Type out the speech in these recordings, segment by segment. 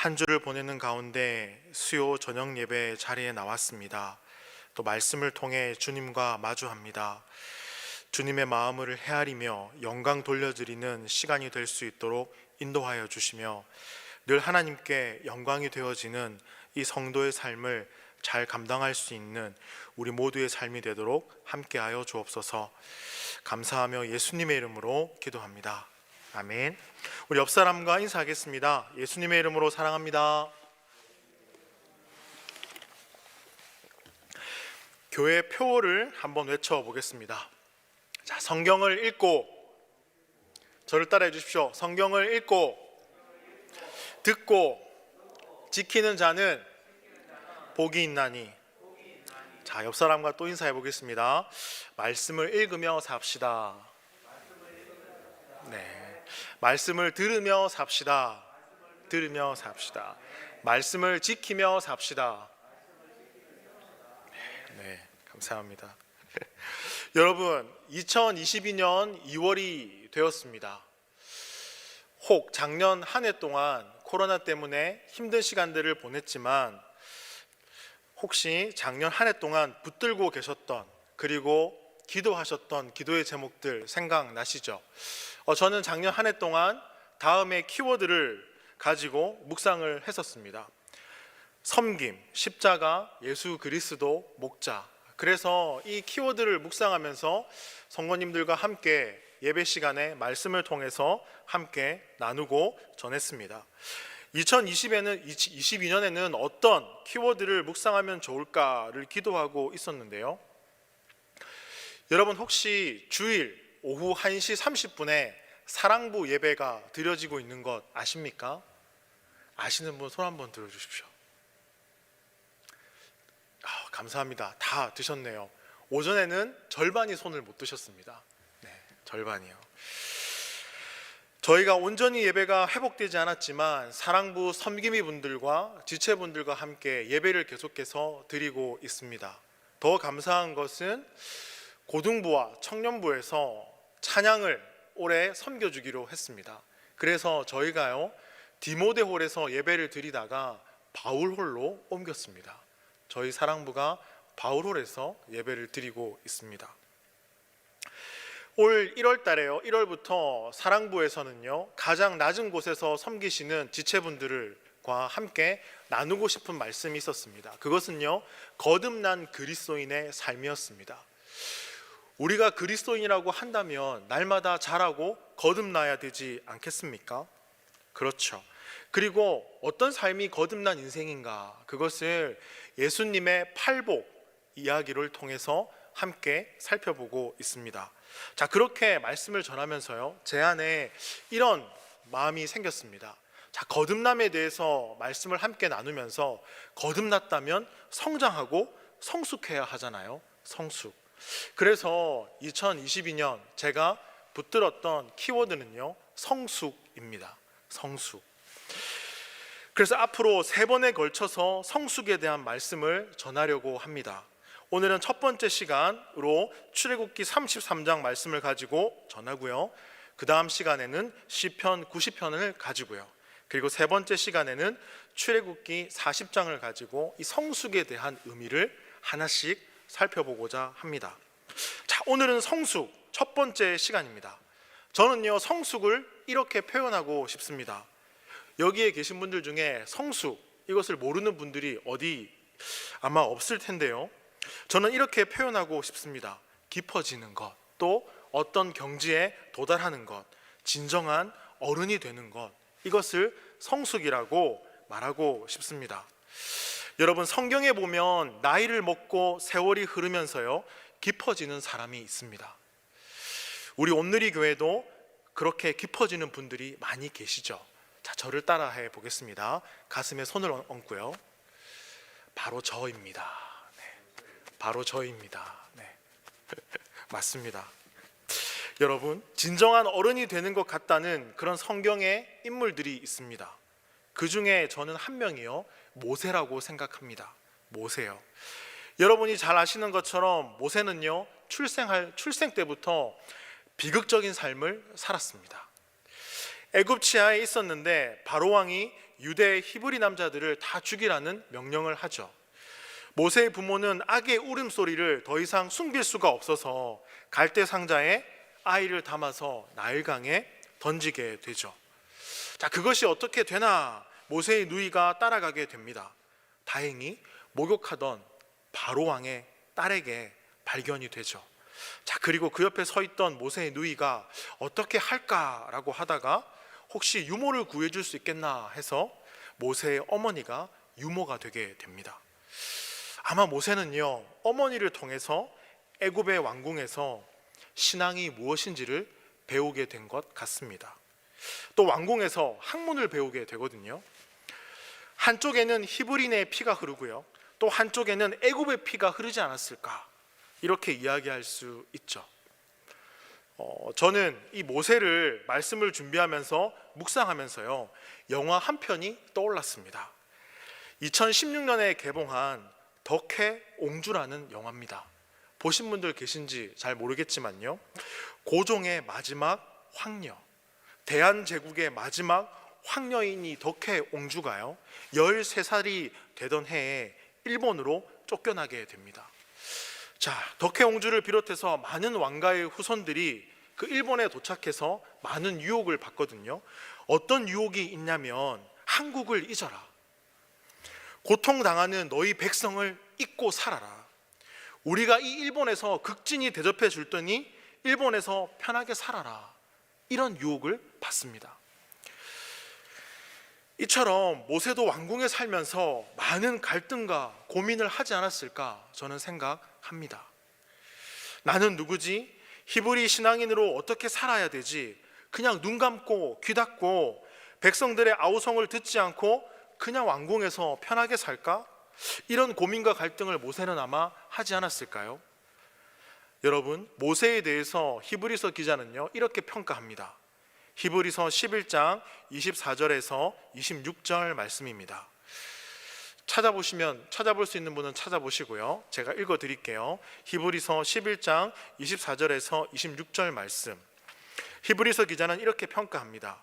한 주를 보내는 가운데 수요 저녁 예배 자리에 나왔습니다. 또 말씀을 통해 주님과 마주합니다. 주님의 마음을 헤아리며 영광 돌려드리는 시간이 될 수 있도록 인도하여 주시며 늘 하나님께 영광이 되어지는 이 성도의 삶을 잘 감당할 수 있는 우리 모두의 삶이 되도록 함께하여 주옵소서. 감사하며 예수님의 이름으로 기도합니다. 아멘. 우리 옆 사람과 인사하겠습니다. 예수님의 이름으로 사랑합니다. 교회 표어를 한번 외쳐보겠습니다. 자, 성경을 읽고, 저를 따라해 주십시오. 성경을 읽고 듣고 지키는 자는 복이 있나니. 자, 옆 사람과 또 인사해 보겠습니다. 말씀을 읽으며 삽시다. 네, 말씀을 들으며 삽시다. 들으며 삽시다. 말씀을 지키며 삽시다. 네, 감사합니다. 여러분, 2022년 2월이 되었습니다. 혹 작년 한 해 동안 코로나 때문에 힘든 시간들을 보냈지만 혹시 작년 한 해 동안 붙들고 계셨던, 그리고 기도하셨던 기도의 제목들 생각나시죠? 저는 작년 한 해 동안 다음의 키워드를 가지고 묵상을 했었습니다. 섬김, 십자가, 예수 그리스도, 목자. 그래서 이 키워드를 묵상하면서 성도님들과 함께 예배 시간에 말씀을 통해서 함께 나누고 전했습니다. 2022년에는 어떤 키워드를 묵상하면 좋을까를 기도하고 있었는데요. 여러분, 혹시 주일 오후 1시 30분에 사랑부 예배가 드려지고 있는 것 아십니까? 아시는 분 손 한번 들어주십시오. 감사합니다. 다 드셨네요. 오전에는 절반이 손을 못 드셨습니다. 네, 절반이요. 저희가 온전히 예배가 회복되지 않았지만 사랑부 섬김이 분들과 지체분들과 함께 예배를 계속해서 드리고 있습니다. 더 감사한 것은 고등부와 청년부에서 찬양을 올해 섬겨주기로 했습니다. 그래서 저희가요, 디모데홀에서 예배를 드리다가 바울홀로 옮겼습니다. 저희 사랑부가 바울홀에서 예배를 드리고 있습니다. 올 1월 달에요, 1월부터 사랑부에서는요, 가장 낮은 곳에서 섬기시는 지체분들과 함께 나누고 싶은 말씀이 있었습니다. 그것은요, 거듭난 그리스도인의 삶이었습니다. 우리가 그리스도인이라고 한다면 날마다 자라고 거듭나야 되지 않겠습니까? 그렇죠. 그리고 어떤 삶이 거듭난 인생인가, 그것을 예수님의 팔복 이야기를 통해서 함께 살펴보고 있습니다. 자, 그렇게 말씀을 전하면서요, 제 안에 이런 마음이 생겼습니다. 자, 거듭남에 대해서 말씀을 함께 나누면서 거듭났다면 성장하고 성숙해야 하잖아요. 성숙. 그래서 2022년 제가 붙들었던 키워드는요, 성숙입니다. 성숙. 그래서 앞으로 3번에 걸쳐서 성숙에 대한 말씀을 전하려고 합니다. 오늘은 첫 번째 시간으로 출애굽기 33장 말씀을 가지고 전하고요, 그 다음 시간에는 시편 90편을 가지고요, 그리고 세 번째 시간에는 출애굽기 40장을 가지고 이 성숙에 대한 의미를 하나씩 살펴보고자 합니다. 자, 오늘은 성숙 첫 번째 시간입니다. 저는요, 성숙을 이렇게 표현하고 싶습니다. 여기에 계신 분들 중에 성숙, 이것을 모르는 분들이 어디 아마 없을 텐데요, 저는 이렇게 표현하고 싶습니다. 깊어지는 것, 또 어떤 경지에 도달하는 것, 진정한 어른이 되는 것, 이것을 성숙이라고 말하고 싶습니다. 여러분, 성경에 보면 나이를 먹고 세월이 흐르면서요, 깊어지는 사람이 있습니다. 우리 온누리 교회도 그렇게 깊어지는 분들이 많이 계시죠. 자, 저를 따라해 보겠습니다. 가슴에 손을 얹고요. 바로 저입니다. 네, 바로 저입니다. 네. 맞습니다. 여러분, 진정한 어른이 되는 것 같다는 그런 성경의 인물들이 있습니다. 그 중에 저는 한 명이요, 모세라고 생각합니다. 모세요. 여러분이 잘 아시는 것처럼 모세는요, 출생 때부터 비극적인 삶을 살았습니다. 애굽 치하에 있었는데 바로 왕이 유대 히브리 남자들을 다 죽이라는 명령을 하죠. 모세의 부모는 악의 울음소리를 더 이상 숨길 수가 없어서 갈대 상자에 아이를 담아서 나일강에 던지게 되죠. 자, 그것이 어떻게 되나 모세의 누이가 따라가게 됩니다. 다행히 목욕하던 바로 왕의 딸에게 발견이 되죠. 자, 그리고 그 옆에 서 있던 모세의 누이가 어떻게 할까라고 하다가 혹시 유모를 구해줄 수 있겠나 해서 모세의 어머니가 유모가 되게 됩니다. 아마 모세는요, 어머니를 통해서 애굽의 왕궁에서 신앙이 무엇인지를 배우게 된 것 같습니다. 또 왕궁에서 학문을 배우게 되거든요. 한쪽에는 히브리인의 피가 흐르고요, 또 한쪽에는 애굽의 피가 흐르지 않았을까, 이렇게 이야기할 수 있죠. 저는 이 모세를 말씀을 준비하면서 묵상하면서요, 영화 한 편이 떠올랐습니다. 2016년에 개봉한 덕혜 옹주라는 영화입니다. 보신 분들 계신지 잘 모르겠지만요, 고종의 마지막 황녀, 대한제국의 마지막 황녀인이 덕혜 옹주가요, 13살이 되던 해에 일본으로 쫓겨나게 됩니다. 자, 덕혜 옹주를 비롯해서 많은 왕가의 후손들이 그 일본에 도착해서 많은 유혹을 받거든요. 어떤 유혹이 있냐면 한국을 잊어라, 고통당하는 너희 백성을 잊고 살아라, 우리가 이 일본에서 극진히 대접해 줄 테니 일본에서 편하게 살아라, 이런 유혹을 받습니다. 이처럼 모세도 왕궁에 살면서 많은 갈등과 고민을 하지 않았을까 저는 생각합니다. 나는 누구지? 히브리 신앙인으로 어떻게 살아야 되지? 그냥 눈 감고 귀 닫고 백성들의 아우성을 듣지 않고 그냥 왕궁에서 편하게 살까? 이런 고민과 갈등을 모세는 아마 하지 않았을까요? 여러분, 모세에 대해서 히브리서 기자는요, 이렇게 평가합니다. 히브리서 11장 24절에서 26절 말씀입니다. 찾아볼 수 있는 분은 찾아보시고요, 제가 읽어드릴게요. 히브리서 11장 24절에서 26절 말씀. 히브리서 기자는 이렇게 평가합니다.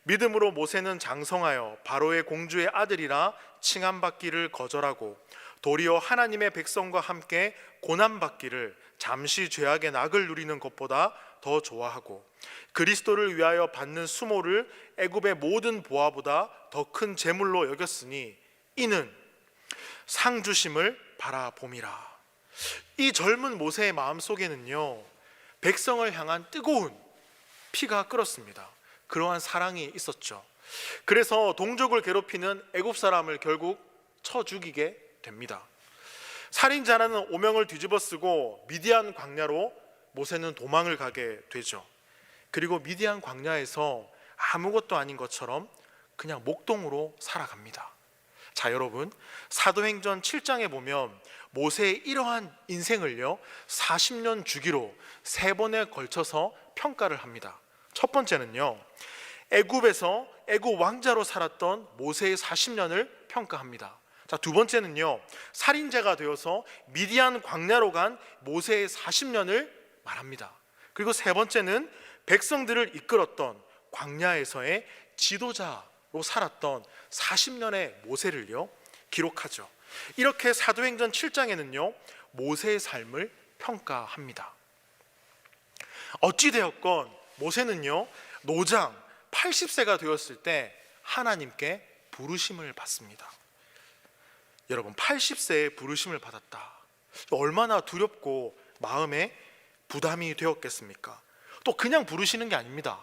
믿음으로 모세는 장성하여 바로의 공주의 아들이라 칭함받기를 거절하고 도리어 하나님의 백성과 함께 고난받기를 잠시 죄악의 낙을 누리는 것보다 더 좋아하고 그리스도를 위하여 받는 수모를 애굽의 모든 보화보다 더 큰 재물로 여겼으니 이는 상 주심을 바라봄이라. 이 젊은 모세의 마음속에는요, 백성을 향한 뜨거운 피가 끓었습니다. 그러한 사랑이 있었죠. 그래서 동족을 괴롭히는 애굽 사람을 결국 쳐 죽이게 됩니다. 살인자라는 오명을 뒤집어쓰고 미디안 광야로 모세는 도망을 가게 되죠. 그리고 미디안 광야에서 아무것도 아닌 것처럼 그냥 목동으로 살아갑니다. 자, 여러분, 사도행전 7장에 보면 모세의 이러한 인생을요, 40년 주기로 3번에 걸쳐서 평가를 합니다. 첫 번째는요, 애굽에서 애굽 왕자로 살았던 모세의 40년을 평가합니다. 자, 두 번째는요, 살인자가 되어서 미디안 광야로 간 모세의 40년을 말합니다. 그리고 세 번째는 백성들을 이끌었던 광야에서의 지도자로 살았던 40년의 모세를요, 기록하죠. 이렇게 사도행전 7장에는요, 모세의 삶을 평가합니다. 어찌되었건 모세는요, 노장 80세가 되었을 때 하나님께 부르심을 받습니다. 여러분, 80세에 부르심을 받았다. 얼마나 두렵고 마음에 부담이 되었겠습니까? 또 그냥 부르시는 게 아닙니다.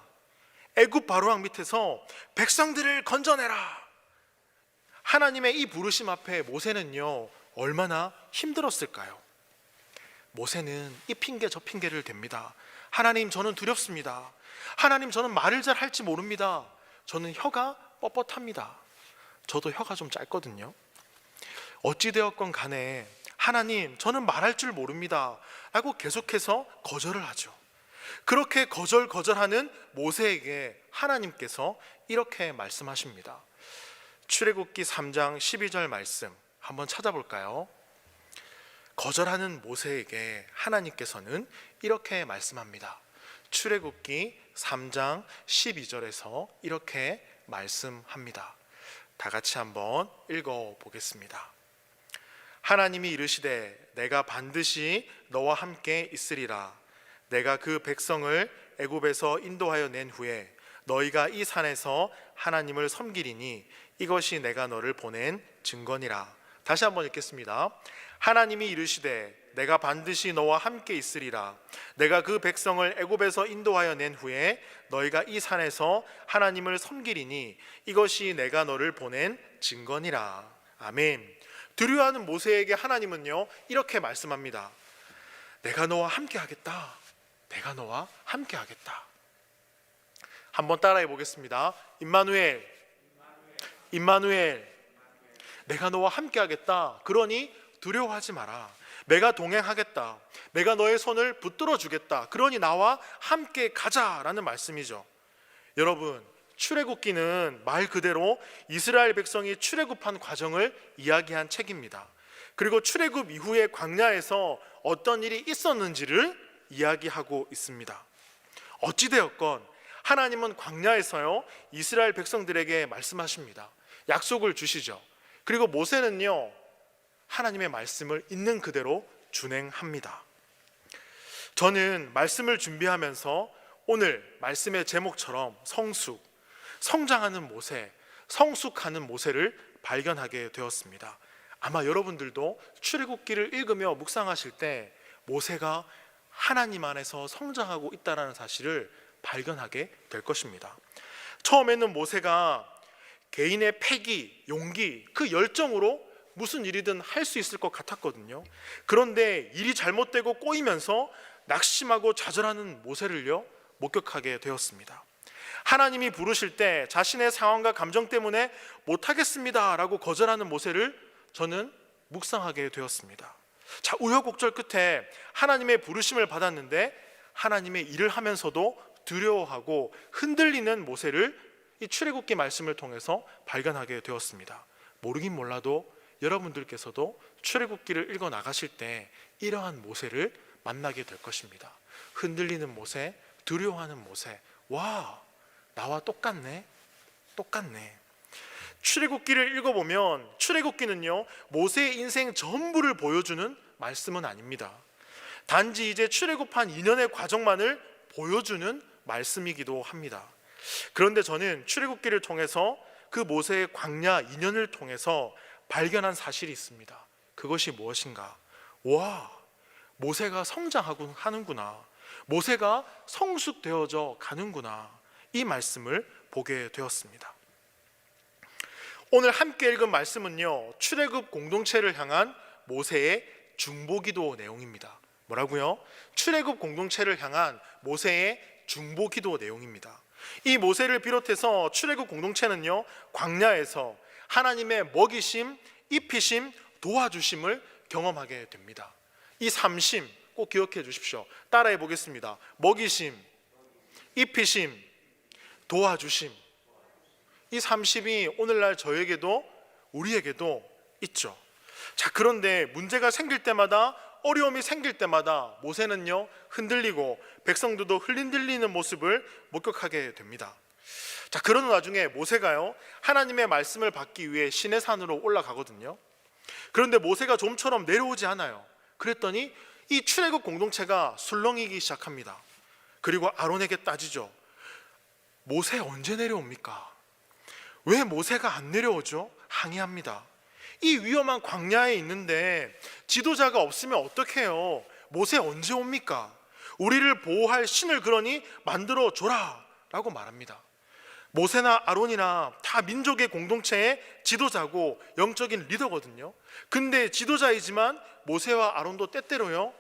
애굽 바로왕 밑에서 백성들을 건져내라. 하나님의 이 부르심 앞에 모세는요, 얼마나 힘들었을까요? 모세는 이 핑계 저 핑계를 댑니다. 하나님, 저는 두렵습니다. 하나님, 저는 말을 잘 할지 모릅니다. 저는 혀가 뻣뻣합니다. 저도 혀가 좀 짧거든요. 어찌되었건 간에 하나님, 저는 말할 줄 모릅니다 라고 계속해서 거절을 하죠. 그렇게 거절하는 모세에게 하나님께서 이렇게 말씀하십니다. 출애굽기 3장 12절 말씀 한번 찾아볼까요? 거절하는 모세에게 하나님께서는 이렇게 말씀합니다. 출애굽기 3장 12절에서 이렇게 말씀합니다. 다 같이 한번 읽어 보겠습니다. 하나님이 이르시되 내가 반드시 너와 함께 있으리라. 내가 그 백성을 애굽에서 인도하여 낸 후에 너희가 이 산에서 하나님을 섬기리니 이것이 내가 너를 보낸 증거니라. 다시 한번 읽겠습니다. 하나님이 이르시되 내가 반드시 너와 함께 있으리라. 내가 그 백성을 애굽에서 인도하여 낸 후에 너희가 이 산에서 하나님을 섬기리니 이것이 내가 너를 보낸 증거니라. 아멘. 두려워하는 모세에게 하나님은요 이렇게 말씀합니다. 내가 너와 함께 하겠다. 내가 너와 함께 하겠다. 한번 따라해 보겠습니다. 임마누엘, 임마누엘. 내가 너와 함께 하겠다. 그러니 두려워하지 마라. 내가 동행하겠다. 내가 너의 손을 붙들어 주겠다. 그러니 나와 함께 가자라는 말씀이죠. 여러분, 출애굽기는 말 그대로 이스라엘 백성이 출애굽한 과정을 이야기한 책입니다. 그리고 출애굽 이후에 광야에서 어떤 일이 있었는지를 이야기하고 있습니다. 어찌되었건 하나님은 광야에서요 이스라엘 백성들에게 말씀하십니다. 약속을 주시죠. 그리고 모세는요 하나님의 말씀을 있는 그대로 준행합니다. 저는 말씀을 준비하면서 오늘 말씀의 제목처럼 성숙, 성장하는 모세, 성숙하는 모세를 발견하게 되었습니다. 아마 여러분들도 출애굽기를 읽으며 묵상하실 때 모세가 하나님 안에서 성장하고 있다는 사실을 발견하게 될 것입니다. 처음에는 모세가 개인의 패기, 용기, 그 열정으로 무슨 일이든 할 수 있을 것 같았거든요. 그런데 일이 잘못되고 꼬이면서 낙심하고 좌절하는 모세를요 목격하게 되었습니다. 하나님이 부르실 때 자신의 상황과 감정 때문에 못하겠습니다 라고 거절하는 모세를 저는 묵상하게 되었습니다. 자, 우여곡절 끝에 하나님의 부르심을 받았는데 하나님의 일을 하면서도 두려워하고 흔들리는 모세를 이 출애굽기 말씀을 통해서 발견하게 되었습니다. 모르긴 몰라도 여러분들께서도 출애굽기를 읽어 나가실 때 이러한 모세를 만나게 될 것입니다. 흔들리는 모세, 두려워하는 모세. 와, 나와 똑같네. 출애굽기를 읽어보면 출애굽기는요 모세의 인생 전부를 보여주는 말씀은 아닙니다. 단지 이제 출애굽한 2년의 과정만을 보여주는 말씀이기도 합니다. 그런데 저는 출애굽기를 통해서 그 모세의 광야 2년을 통해서 발견한 사실이 있습니다. 그것이 무엇인가? 와, 모세가 성장하고 하는구나. 모세가 성숙되어져 가는구나. 이 말씀을 보게 되었습니다. 오늘 함께 읽은 말씀은요 출애굽 공동체를 향한 모세의 중보기도 내용입니다. 뭐라고요? 출애굽 공동체를 향한 모세의 중보기도 내용입니다. 이 모세를 비롯해서 출애굽 공동체는요 광야에서 하나님의 먹이심, 입히심, 도와주심을 경험하게 됩니다. 이 3심 꼭 기억해 주십시오. 따라해 보겠습니다. 먹이심, 입히심, 도와주심. 이 3심이 오늘날 저에게도 우리에게도 있죠. 자, 그런데 문제가 생길 때마다, 어려움이 생길 때마다 모세는요 흔들리고 백성들도 흔들리는 모습을 목격하게 됩니다. 자, 그러는 와중에 모세가요 하나님의 말씀을 받기 위해 시내산으로 올라가거든요. 그런데 모세가 좀처럼 내려오지 않아요. 그랬더니 이 출애굽 공동체가 술렁이기 시작합니다. 그리고 아론에게 따지죠. 모세 언제 내려옵니까? 왜 모세가 안 내려오죠? 항의합니다. 이 위험한 광야에 있는데 지도자가 없으면 어떡해요? 모세 언제 옵니까? 우리를 보호할 신을 그러니 만들어 줘라 라고 말합니다. 모세나 아론이나 다 민족의 공동체의 지도자고 영적인 리더거든요. 근데 지도자이지만 모세와 아론도 때때로요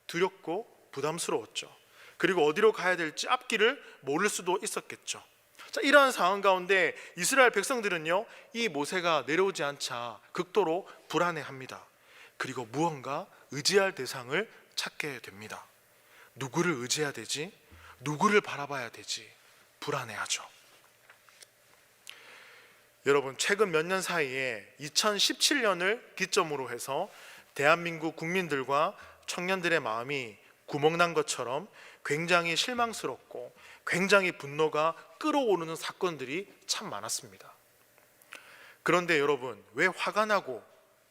두렵고 부담스러웠죠. 그리고 어디로 가야 될지 앞길을 모를 수도 있었겠죠. 자, 이러한 상황 가운데 이스라엘 백성들은요 이 모세가 내려오지 않자 극도로 불안해합니다. 그리고 무언가 의지할 대상을 찾게 됩니다. 누구를 의지해야 되지? 누구를 바라봐야 되지? 불안해하죠. 여러분, 최근 몇 년 사이에 2017년을 기점으로 해서 대한민국 국민들과 청년들의 마음이 구멍난 것처럼 굉장히 실망스럽고 굉장히 분노가 끓어오르는 사건들이 참 많았습니다. 그런데 여러분, 왜 화가 나고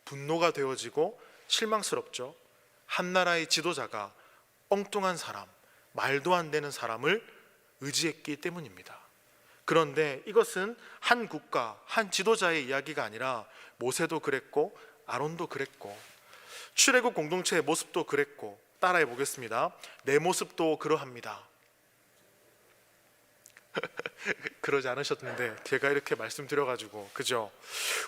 분노가 되어지고 실망스럽죠? 한 나라의 지도자가 엉뚱한 사람, 말도 안 되는 사람을 의지했기 때문입니다. 그런데 이것은 한 국가, 한 지도자의 이야기가 아니라 모세도 그랬고 아론도 그랬고 출애굽 공동체의 모습도 그랬고, 따라해 보겠습니다. 내 모습도 그러합니다. 그러지 않으셨는데 제가 이렇게 말씀드려가지고, 그죠?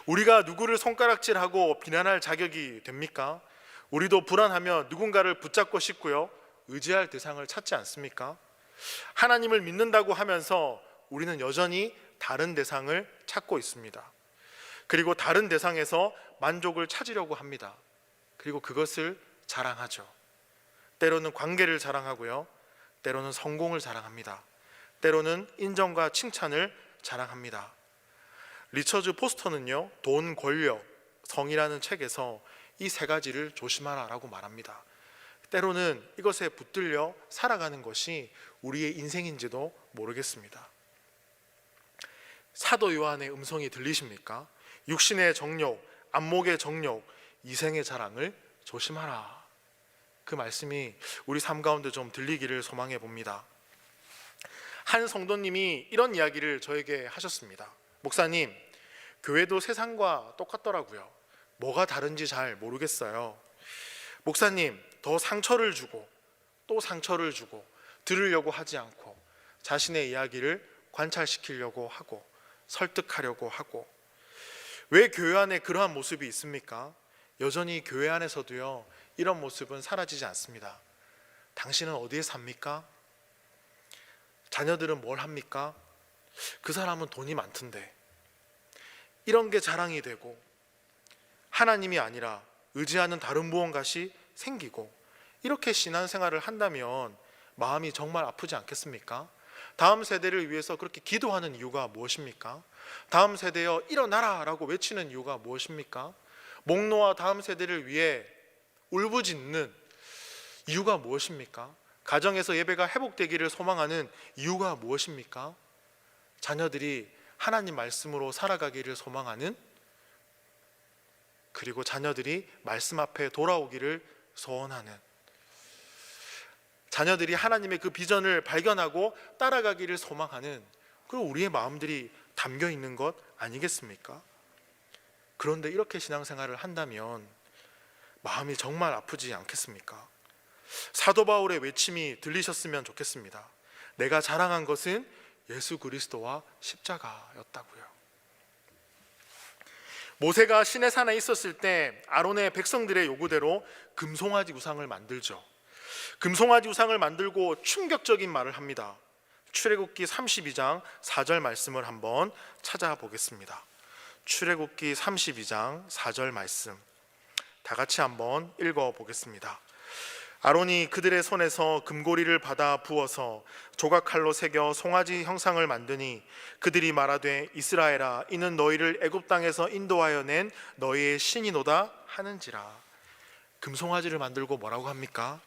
우리가 누구를 손가락질하고 비난할 자격이 됩니까? 우리도 불안하면 누군가를 붙잡고 싶고요, 의지할 대상을 찾지 않습니까? 하나님을 믿는다고 하면서 우리는 여전히 다른 대상을 찾고 있습니다. 그리고 다른 대상에서 만족을 찾으려고 합니다. 그리고 그것을 자랑하죠. 때로는 관계를 자랑하고요, 때로는 성공을 자랑합니다. 때로는 인정과 칭찬을 자랑합니다. 리처드 포스터는요, 돈, 권력, 성이라는 책에서 이 세 가지를 조심하라 라고 말합니다. 때로는 이것에 붙들려 살아가는 것이 우리의 인생인지도 모르겠습니다. 사도 요한의 음성이 들리십니까? 육신의 정욕, 안목의 정욕, 이생의 자랑을 조심하라. 그 말씀이 우리 삶 가운데 좀 들리기를 소망해 봅니다. 한 성도님이 이런 이야기를 저에게 하셨습니다. 목사님, 교회도 세상과 똑같더라고요. 뭐가 다른지 잘 모르겠어요. 목사님, 더 상처를 주고 또 상처를 주고 들으려고 하지 않고 자신의 이야기를 관찰시키려고 하고 설득하려고 하고, 왜 교회 안에 그러한 모습이 있습니까? 여전히 교회 안에서도요, 이런 모습은 사라지지 않습니다. 당신은 어디에 삽니까? 자녀들은 뭘 합니까? 그 사람은 돈이 많던데. 이런 게 자랑이 되고, 하나님이 아니라 의지하는 다른 무언가시 생기고, 이렇게 신앙생활을 한다면 마음이 정말 아프지 않겠습니까? 다음 세대를 위해서 그렇게 기도하는 이유가 무엇입니까? 다음 세대여 일어나라 라고 외치는 이유가 무엇입니까? 목 놓아 다음 세대를 위해 울부짖는 이유가 무엇입니까? 가정에서 예배가 회복되기를 소망하는 이유가 무엇입니까? 자녀들이 하나님 말씀으로 살아가기를 소망하는, 그리고 자녀들이 말씀 앞에 돌아오기를 소원하는, 자녀들이 하나님의 그 비전을 발견하고 따라가기를 소망하는, 그리고 우리의 마음들이 담겨 있는 것 아니겠습니까? 그런데 이렇게 신앙생활을 한다면 마음이 정말 아프지 않겠습니까? 사도 바울의 외침이 들리셨으면 좋겠습니다. 내가 자랑한 것은 예수 그리스도와 십자가였다고요. 모세가 시내산에 있었을 때 아론의 백성들의 요구대로 금송아지 우상을 만들죠. 금송아지 우상을 만들고 충격적인 말을 합니다. 출애굽기 32장 4절 말씀을 한번 찾아보겠습니다. 출애굽기 32장 4절 말씀, 다 같이 한번 읽어보겠습니다. 아론이 그들의 손에서 금고리를 받아 부어서 조각칼로 새겨 송아지 형상을 만드니 그들이 말하되 이스라엘아, 이는 너희를 애굽 땅에서 인도하여 낸 너희의 신이노다 하는지라. 금송아지를 만들고 뭐라고 합니까?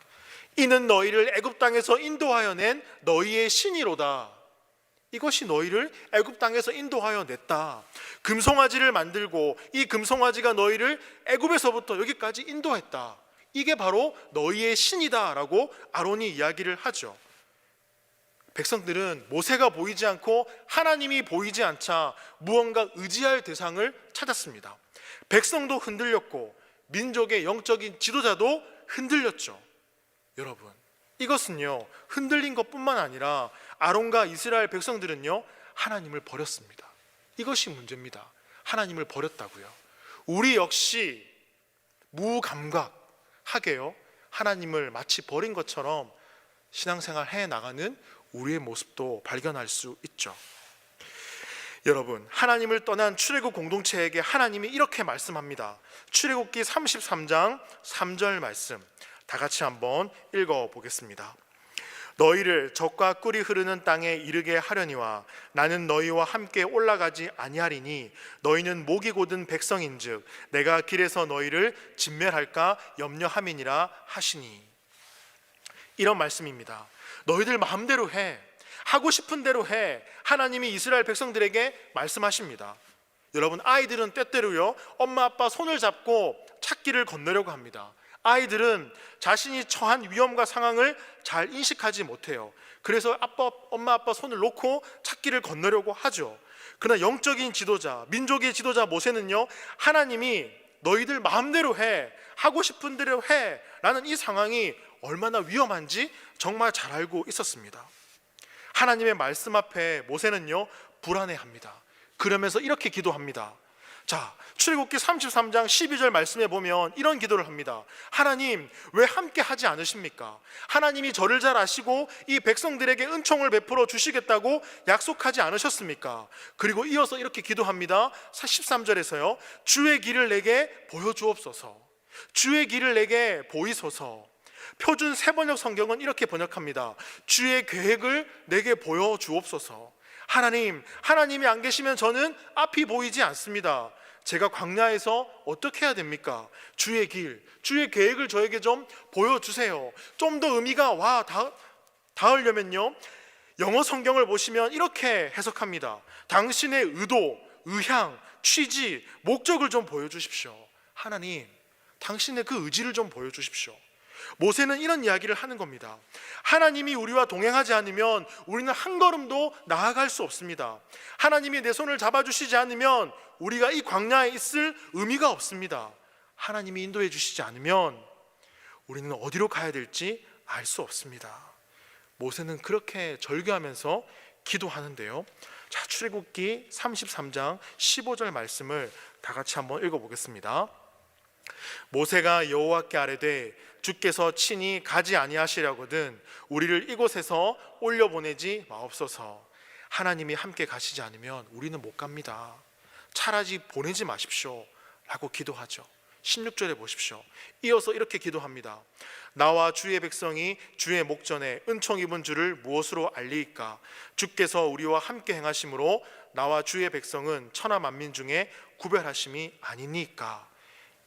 이는 너희를 애굽 땅에서 인도하여 낸 너희의 신이로다. 이것이 너희를 애굽 땅에서 인도하여 냈다. 금송아지를 만들고 이 금송아지가 너희를 애굽에서부터 여기까지 인도했다. 이게 바로 너희의 신이다 라고 아론이 이야기를 하죠. 백성들은 모세가 보이지 않고 하나님이 보이지 않자 무언가 의지할 대상을 찾았습니다. 백성도 흔들렸고 민족의 영적인 지도자도 흔들렸죠. 여러분, 이것은요, 흔들린 것뿐만 아니라 아론과 이스라엘 백성들은요, 하나님을 버렸습니다. 이것이 문제입니다. 하나님을 버렸다고요. 우리 역시 무감각하게요, 하나님을 마치 버린 것처럼 신앙생활 해 나가는 우리의 모습도 발견할 수 있죠. 여러분, 하나님을 떠난 출애굽 공동체에게 하나님이 이렇게 말씀합니다. 출애굽기 33장 3절 말씀, 다 같이 한번 읽어보겠습니다. 너희를 적과 꿀이 흐르는 땅에 이르게 하려니와 나는 너희와 함께 올라가지 아니하리니 너희는 목이 곧은 백성인즉 내가 길에서 너희를 진멸할까 염려함이니라 하시니. 이런 말씀입니다. 너희들 마음대로 해, 하고 싶은 대로 해. 하나님이 이스라엘 백성들에게 말씀하십니다. 여러분, 아이들은 때때로요 엄마 아빠 손을 잡고 찾기를 건너려고 합니다. 아이들은 자신이 처한 위험과 상황을 잘 인식하지 못해요. 그래서 엄마 아빠 손을 놓고 찾기를 건너려고 하죠. 그러나 영적인 지도자, 민족의 지도자 모세는요, 하나님이 너희들 마음대로 해, 하고 싶은 대로 해 라는 이 상황이 얼마나 위험한지 정말 잘 알고 있었습니다. 하나님의 말씀 앞에 모세는요 불안해합니다. 그러면서 이렇게 기도합니다. 자, 출애굽기 33장 12절 말씀에 보면 이런 기도를 합니다. 하나님, 왜 함께 하지 않으십니까? 하나님이 저를 잘 아시고 이 백성들에게 은총을 베풀어 주시겠다고 약속하지 않으셨습니까? 그리고 이어서 이렇게 기도합니다. 13절에서요, 주의 길을 내게 보여주옵소서. 주의 길을 내게 보이소서. 표준 세번역 성경은 이렇게 번역합니다. 주의 계획을 내게 보여주옵소서. 하나님이 안 계시면 저는 앞이 보이지 않습니다. 제가 광야에서 어떻게 해야 됩니까? 주의 길, 주의 계획을 저에게 좀 보여주세요. 좀 더 의미가 닿으려면요, 영어 성경을 보시면 이렇게 해석합니다. 당신의 의도, 의향, 취지, 목적을 좀 보여주십시오. 하나님, 당신의 그 의지를 좀 보여주십시오. 모세는 이런 이야기를 하는 겁니다. 하나님이 우리와 동행하지 않으면 우리는 한 걸음도 나아갈 수 없습니다. 하나님이 내 손을 잡아주시지 않으면 우리가 이 광야에 있을 의미가 없습니다. 하나님이 인도해 주시지 않으면 우리는 어디로 가야 될지 알 수 없습니다. 모세는 그렇게 절규하면서 기도하는데요. 자, 출애굽기 33장 15절 말씀을 다 같이 한번 읽어보겠습니다. 모세가 여호와께 아뢰되 주께서 친히 가지 아니하시려거든 우리를 이곳에서 올려보내지 마옵소서. 하나님이 함께 가시지 않으면 우리는 못 갑니다. 차라리 보내지 마십시오 라고 기도하죠. 16절에 보십시오. 이어서 이렇게 기도합니다. 나와 주의 백성이 주의 목전에 은총 입은 줄을 무엇으로 알리이까? 주께서 우리와 함께 행하심으로 나와 주의 백성은 천하 만민 중에 구별하심이 아니니까.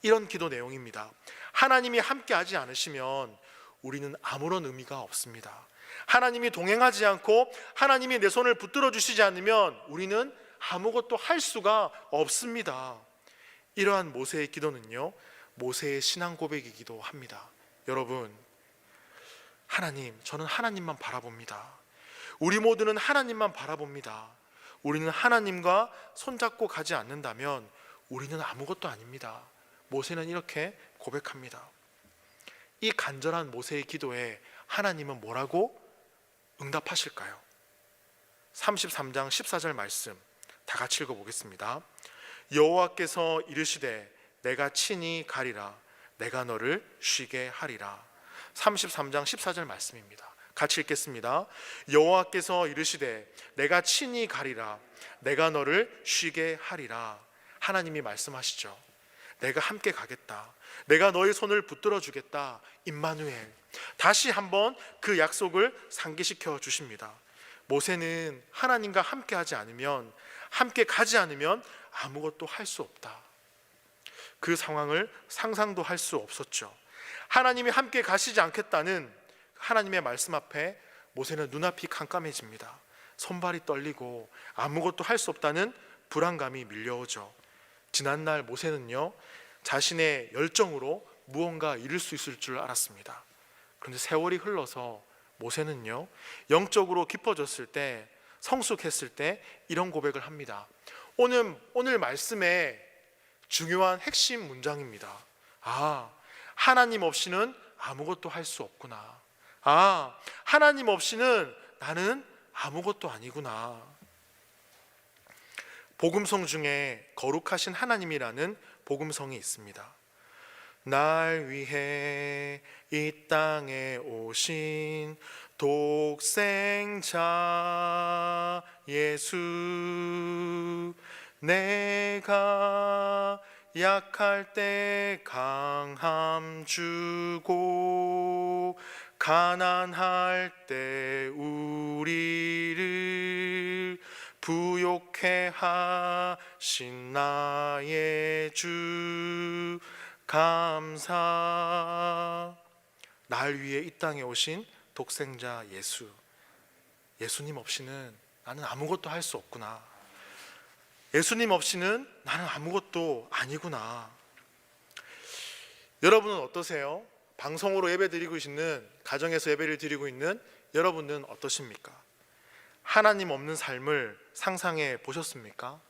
이런 기도 내용입니다. 하나님이 함께하지 않으시면 우리는 아무런 의미가 없습니다. 하나님이 동행하지 않고 하나님이 내 손을 붙들어 주시지 않으면 우리는 아무것도 할 수가 없습니다. 이러한 모세의 기도는요, 모세의 신앙 고백이기도 합니다. 여러분, 저는 하나님만 바라봅니다. 우리 모두는 하나님만 바라봅니다. 우리는 하나님과 손잡고 가지 않는다면 우리는 아무것도 아닙니다. 모세는 이렇게 고백합니다. 이 간절한 모세의 기도에 하나님은 뭐라고 응답하실까요? 33장 14절 말씀 다 같이 읽어보겠습니다. 여호와께서 이르시되 내가 친히 가리라. 내가 너를 쉬게 하리라. 33장 14절 말씀입니다. 같이 읽겠습니다. 여호와께서 이르시되 내가 친히 가리라. 내가 너를 쉬게 하리라. 하나님이 말씀하시죠. 내가 함께 가겠다. 내가 너의 손을 붙들어 주겠다. 임마누엘. 다시 한번 그 약속을 상기시켜 주십니다. 모세는 하나님과 함께 하지 않으면, 함께 가지 않으면 아무것도 할 수 없다. 그 상황을 상상도 할 수 없었죠. 하나님이 함께 가시지 않겠다는 하나님의 말씀 앞에 모세는 눈앞이 깜깜해집니다. 손발이 떨리고 아무것도 할 수 없다는 불안감이 밀려오죠. 지난날 모세는요, 자신의 열정으로 무언가 이룰 수 있을 줄 알았습니다. 그런데 세월이 흘러서 모세는요, 영적으로 깊어졌을 때, 성숙했을 때 이런 고백을 합니다. 오늘 말씀의 중요한 핵심 문장입니다. 하나님 없이는 아무것도 할 수 없구나. 하나님 없이는 나는 아무것도 아니구나. 복음성 중에 거룩하신 하나님이라는 복음성이 있습니다. 날 위해 이 땅에 오신 독생자 예수, 내가 약할 때 강함 주고 가난할 때 우리를 부욕해 하신 나의 주 감사. 날 위해 이 땅에 오신 독생자 예수, 예수님 없이는 나는 아무것도 할 수 없구나. 예수님 없이는 나는 아무것도 아니구나. 여러분은 어떠세요? 방송으로 예배 드리고 있는, 가정에서 예배를 드리고 있는 여러분은 어떠십니까? 하나님 없는 삶을 상상해 보셨습니까?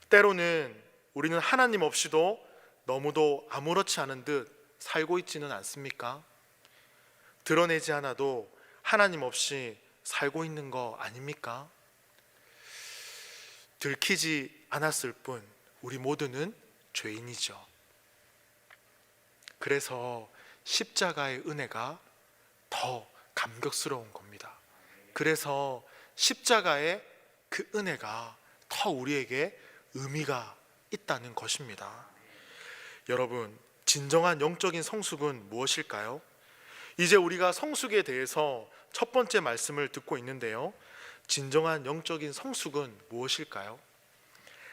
때로는 우리는 하나님 없이도 너무도 아무렇지 않은 듯 살고 있지는 않습니까? 드러내지 않아도 하나님 없이 살고 있는 거 아닙니까? 들키지 않았을 뿐 우리 모두는 죄인이죠. 그래서 십자가의 은혜가 더 감격스러운 겁니다. 그래서 십자가의 그 은혜가 더 우리에게 의미가 있다는 것입니다. 여러분, 진정한 영적인 성숙은 무엇일까요? 이제 우리가 성숙에 대해서 첫 번째 말씀을 듣고 있는데요, 진정한 영적인 성숙은 무엇일까요?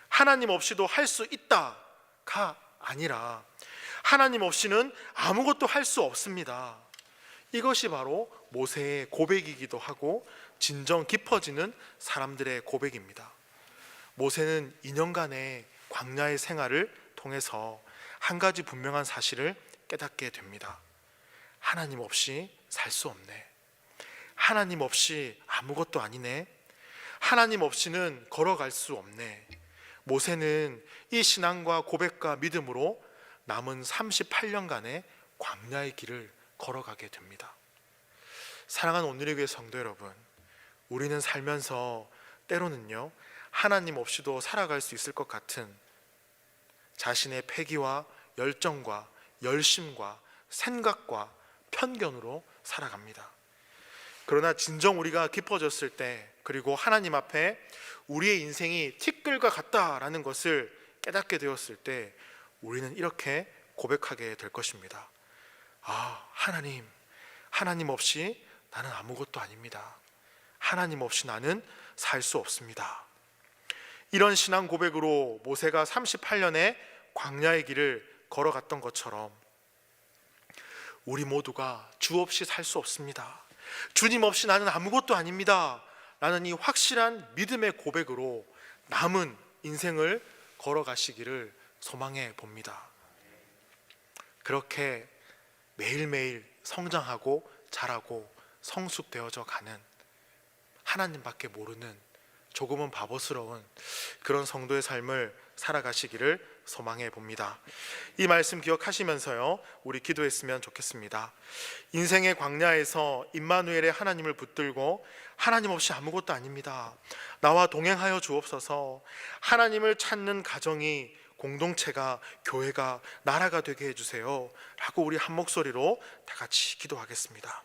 하나님 없이도 할 수 있다가 아니라 하나님 없이는 아무것도 할 수 없습니다. 이것이 바로 모세의 고백이기도 하고 진정 깊어지는 사람들의 고백입니다. 모세는 2년간의 광야의 생활을 통해서 한 가지 분명한 사실을 깨닫게 됩니다. 하나님 없이 살 수 없네. 하나님 없이 아무것도 아니네. 하나님 없이는 걸어갈 수 없네. 모세는 이 신앙과 고백과 믿음으로 남은 38년간의 광야의 길을 걸어가게 됩니다. 사랑하는 오늘의 교회 성도 여러분, 우리는 살면서 때로는요, 하나님 없이도 살아갈 수 있을 것 같은 자신의 패기와 열정과 열심과 생각과 편견으로 살아갑니다. 그러나 진정 우리가 깊어졌을 때, 그리고 하나님 앞에 우리의 인생이 티끌과 같다라는 것을 깨닫게 되었을 때 우리는 이렇게 고백하게 될 것입니다. 하나님 없이 나는 아무것도 아닙니다. 하나님 없이 나는 살 수 없습니다. 이런 신앙 고백으로 모세가 38년의 광야의 길을 걸어갔던 것처럼 우리 모두가 주 없이 살 수 없습니다. 주님 없이 나는 아무것도 아닙니다 라는 이 확실한 믿음의 고백으로 남은 인생을 걸어가시기를 소망해 봅니다. 그렇게 매일매일 성장하고 자라고 성숙되어져 가는, 하나님밖에 모르는 조금은 바보스러운 그런 성도의 삶을 살아가시기를 소망해 봅니다. 이 말씀 기억하시면서요, 우리 기도했으면 좋겠습니다. 인생의 광야에서 임마누엘의 하나님을 붙들고 하나님 없이 아무것도 아닙니다, 나와 동행하여 주옵소서, 하나님을 찾는 가정이, 공동체가, 교회가, 나라가 되게 해주세요 라고 우리 한 목소리로 다 같이 기도하겠습니다.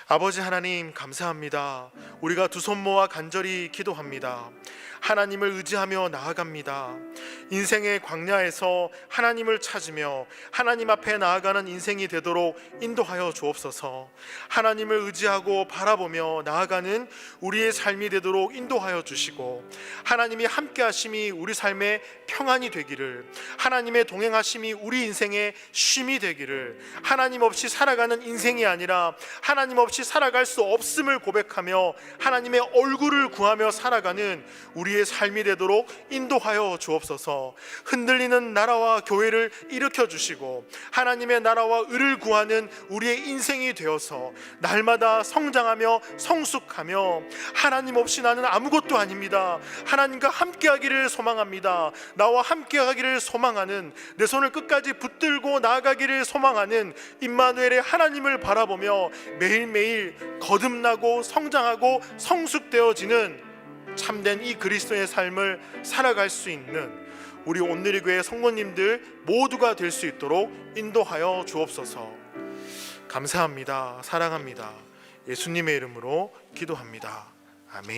아버지 하나님, 감사합니다. 우리가 두 손 모아 간절히 기도합니다. 하나님을 의지하며 나아갑니다. 인생의 광야에서 하나님을 찾으며 하나님 앞에 나아가는 인생이 되도록 인도하여 주옵소서. 하나님을 의지하고 바라보며 나아가는 우리의 삶이 되도록 인도하여 주시고, 하나님이 함께 하심이 우리 삶의 평안이 되기를, 하나님의 동행하심이 우리 인생의 쉼이 되기를, 하나님 없이 살아가는 인생이 아니라 하나님 없이 살아갈 수 없음을 고백하며 하나님의 얼굴을 구하며 살아가는 우리의 삶이 되도록 인도하여 주옵소서. 흔들리는 나라와 교회를 일으켜 주시고 하나님의 나라와 의를 구하는 우리의 인생이 되어서 날마다 성장하며 성숙하며, 하나님 없이 나는 아무것도 아닙니다, 하나님과 함께하기를 소망합니다, 나와 함께하기를 소망하는, 내 손을 끝까지 붙들고 나아가기를 소망하는 임마누엘의 하나님을 바라보며 매일매일 거듭나고 성장하고 성숙되어지는 참된 이 그리스도의 삶을 살아갈 수 있는 우리 온누리 교회 성도님들 모두가 될 수 있도록 인도하여 주옵소서. 감사합니다. 사랑합니다. 예수님의 이름으로 기도합니다. 아멘.